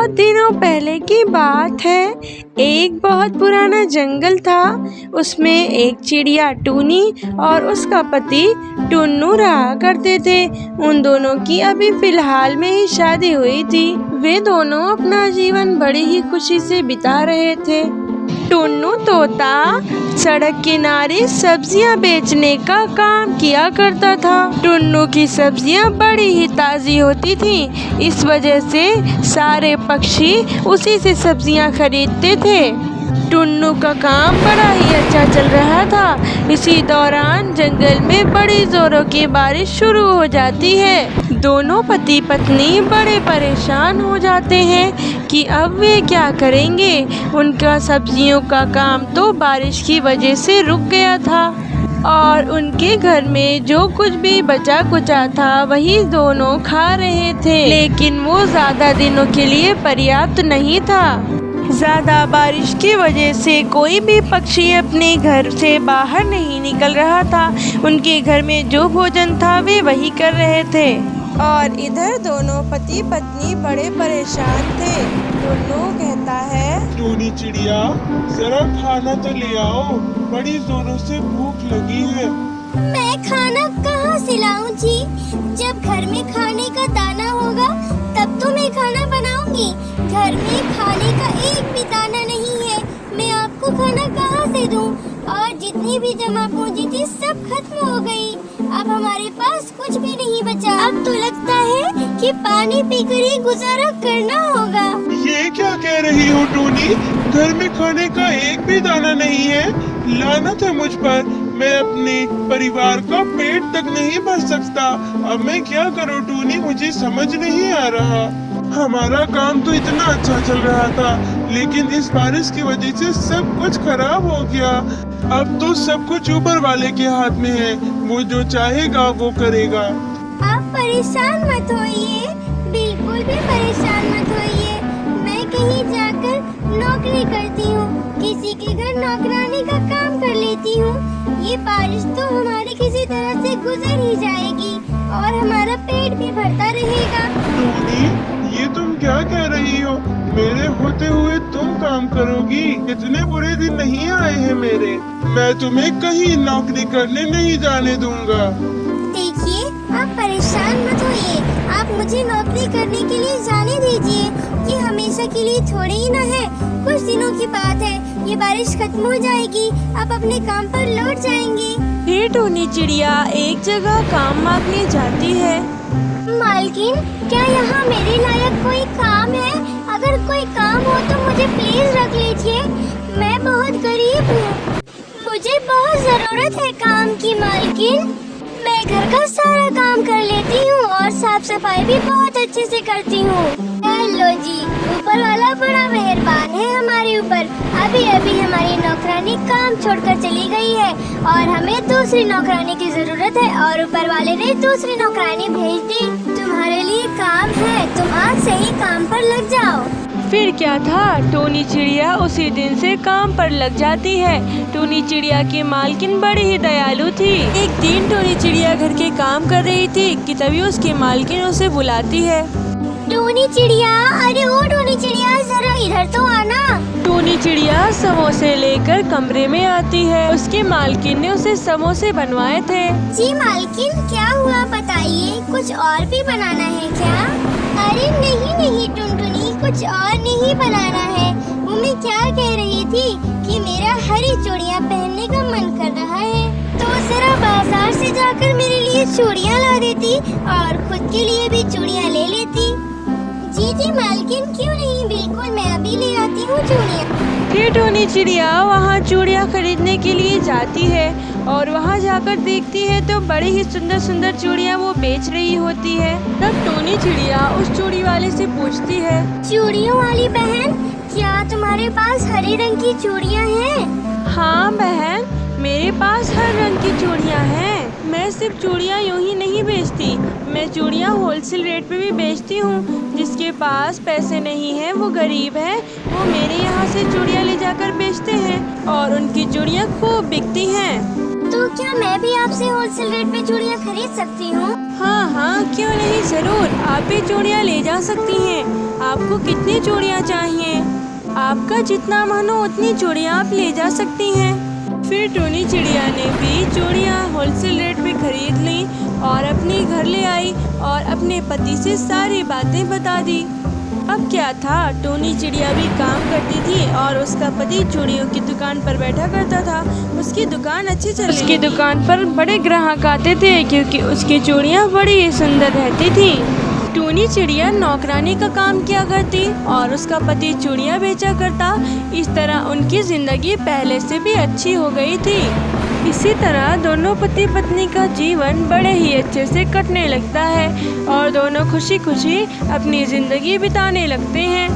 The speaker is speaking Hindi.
बहुत दिनों पहले की बात है। एक बहुत पुराना जंगल था। उसमें एक चिड़िया टूनी और उसका पति टुन्नू रहा करते थे। उन दोनों की अभी फिलहाल में ही शादी हुई थी। वे दोनों अपना जीवन बड़ी ही खुशी से बिता रहे थे। टुन्नू तोता सड़क किनारे सब्जियां बेचने का काम किया करता था। टुन्नू की सब्जियां बड़ी ही ताज़ी होती थीं, इस वजह से सारे पक्षी उसी से सब्जियां खरीदते थे। टुन्नू का काम बड़ा ही अच्छा चल रहा था। इसी दौरान जंगल में बड़ी जोरों की बारिश शुरू हो जाती है। दोनों पति पत्नी बड़े परेशान हो जाते हैं कि अब वे क्या करेंगे। उनका सब्जियों का काम तो बारिश की वजह से रुक गया था और उनके घर में जो कुछ भी बचा कुचा था वही दोनों खा रहे थे, लेकिन वो ज़्यादा दिनों के लिए पर्याप्त नहीं था। ज़्यादा बारिश की वजह से कोई भी पक्षी अपने घर से बाहर नहीं निकल रहा था। उनके घर में जो भोजन था वे वही कर रहे थे और इधर दोनों पति पत्नी बड़े परेशान थे। टुन्नू कहता है, टूनी चिड़िया, जरा खाना तो ले आओ, बड़ी जोरों से भूख लगी है। मैं खाना कहाँ से लाऊं जी? जब घर में खाने का दाना होगा तब तो मैं खाना बनाऊंगी। घर में खाने का एक भी दाना नहीं है, मैं आपको खाना कहाँ से दूं? और जितनी भी जमा पूंजी थी सब खत्म हो गई। अब हमारे पास कुछ भी नहीं बचा। अब तो लगता है कि पानी पीकर ही गुजारा करना होगा। ये क्या कह रही हो टूनी? घर में खाने का एक भी दाना नहीं है? लानत है मुझ पर, मैं अपने परिवार का पेट तक नहीं भर सकता। अब मैं क्या करूं टूनी, मुझे समझ नहीं आ रहा। हमारा काम तो इतना अच्छा चल रहा था, लेकिन इस बारिश की वजह से सब कुछ खराब हो गया। अब तो सब कुछ ऊपर वाले के हाथ में है, वो जो चाहेगा वो करेगा। आप परेशान मत होइए, बिल्कुल भी परेशान मत होइए। मैं कहीं जाकर नौकरी करती हूँ, किसी के घर नौकरानी का काम कर लेती हूँ। ये बारिश तो हमारी किसी तरह से गुजर ही जाएगी और हमारा पेट भी भरता रहेगा। टूनी, ये तुम क्या कह रही हो? मेरे होते हुए तुम काम करोगी? इतने बुरे दिन नहीं आए हैं मेरे। मैं तुम्हें कहीं नौकरी करने नहीं जाने दूंगा। देखिए, आप परेशान मत होइए, आप मुझे नौकरी करने के लिए जाने दीजिए। ये हमेशा के लिए थोड़ी ही न है, कुछ दिनों की बात है। ये बारिश खत्म हो जाएगी, आप अपने काम पर लौट जाएंगे। फिर टूनी चिड़िया एक जगह काम मांगने जाती है। मालकिन, क्या यहाँ मेरे लायक कोई काम है? अगर कोई काम हो तो मुझे प्लीज रख लीजिए। मैं बहुत गरीब हूँ, मुझे बहुत जरूरत है काम की मालकिन। मैं घर का सारा काम कर लेती हूँ और साफ सफाई भी बहुत अच्छे से करती हूँ। हेलो जी, ऊपर वाला बड़ा मेहरबान है हमारे ऊपर। अभी अभी हमारी नौकरानी काम छोड़कर चली गई है और हमें दूसरी नौकरानी की जरूरत है और ऊपर वाले ने दूसरी नौकरानी भेज दी। तुम्हारे लिए काम है, तुम आज से ही काम पर लग जाओ। फिर क्या था, टूनी चिड़िया उसी दिन से काम पर लग जाती है। टूनी चिड़िया की मालकिन बड़ी ही दयालु थी। एक दिन टूनी चिड़िया घर के काम कर रही थी कि तभी उसकी मालकिन उसे बुलाती है। टूनी चिड़िया, अरे ओ टूनी चिड़िया, जरा इधर तो आना। टूनी चिड़िया समोसे लेकर कमरे में आती है। उसकी मालकिन ने उसे समोसे बनवाए थे। जी मालकिन, क्या हुआ बताइए, कुछ और भी बनाना है क्या? अरे नहीं नहीं टुनटुनी, कुछ और नहीं बनाना है। वो मैं क्या कह रही थी कि मेरा हरी चूड़ियाँ पहनने का मन कर रहा है, तो जरा बाजार से जाकर मेरे लिए चूड़ियाँ ला देती और खुद के लिए भी चूड़ियाँ ले लेती। जी जी मालकिन, क्यों नहीं, बिल्कुल मैं अभी ले आती हूँ चूड़ियाँ। फिर टूनी चिड़िया वहाँ चूड़ियाँ खरीदने के लिए जाती है और वहाँ जाकर देखती है तो बड़ी ही सुंदर सुंदर चूड़ियाँ वो बेच रही होती है। तब टूनी चिड़िया उस चूड़ी वाले से पूछती है, चूड़ियों वाली बहन, क्या तुम्हारे पास हरे रंग की चूड़ियाँ हैं? हाँ बहन, मेरे पास हर रंग की चूड़ियाँ हैं। मैं सिर्फ चूड़ियाँ यूँ ही नहीं बेचती, मैं चूड़ियाँ होलसेल रेट पे भी बेचती हूँ। जिसके पास पैसे नहीं हैं, वो गरीब है, वो मेरे यहाँ से चूड़ियाँ ले जाकर बेचते हैं और उनकी चूड़ियाँ खूब बिकती हैं। तो क्या मैं भी आपसे होलसेल रेट पे चूड़ियाँ खरीद सकती हूँ? हाँ हाँ, क्यों नहीं, ज़रूर, आप भी चूड़ियाँ ले जा सकती हैं। आपको कितनी चूड़ियाँ चाहिए? आपका जितना मन हो उतनी चूड़ियाँ आप ले जा सकती हैं। फिर टूनी चिड़िया ने भी चूड़ियाँ होलसेल रेट पे खरीद ली और अपने घर ले आई और अपने पति से सारी बातें बता दी। अब क्या था, टूनी चिड़िया भी काम करती थी और उसका पति चूड़ियों की दुकान पर बैठा करता था। उसकी दुकान अच्छी चल रही थी। उसकी दुकान पर बड़े ग्राहक आते थे क्योंकि उसकी चूड़ियाँ बड़ी ही सुंदर रहती थी। टूनी चिड़िया नौकरानी का काम किया करती और उसका पति चूड़ियाँ बेचा करता। इस तरह उनकी जिंदगी पहले से भी अच्छी हो गई थी। इसी तरह दोनों पति पत्नी का जीवन बड़े ही अच्छे से कटने लगता है और दोनों खुशी खुशी अपनी जिंदगी बिताने लगते हैं।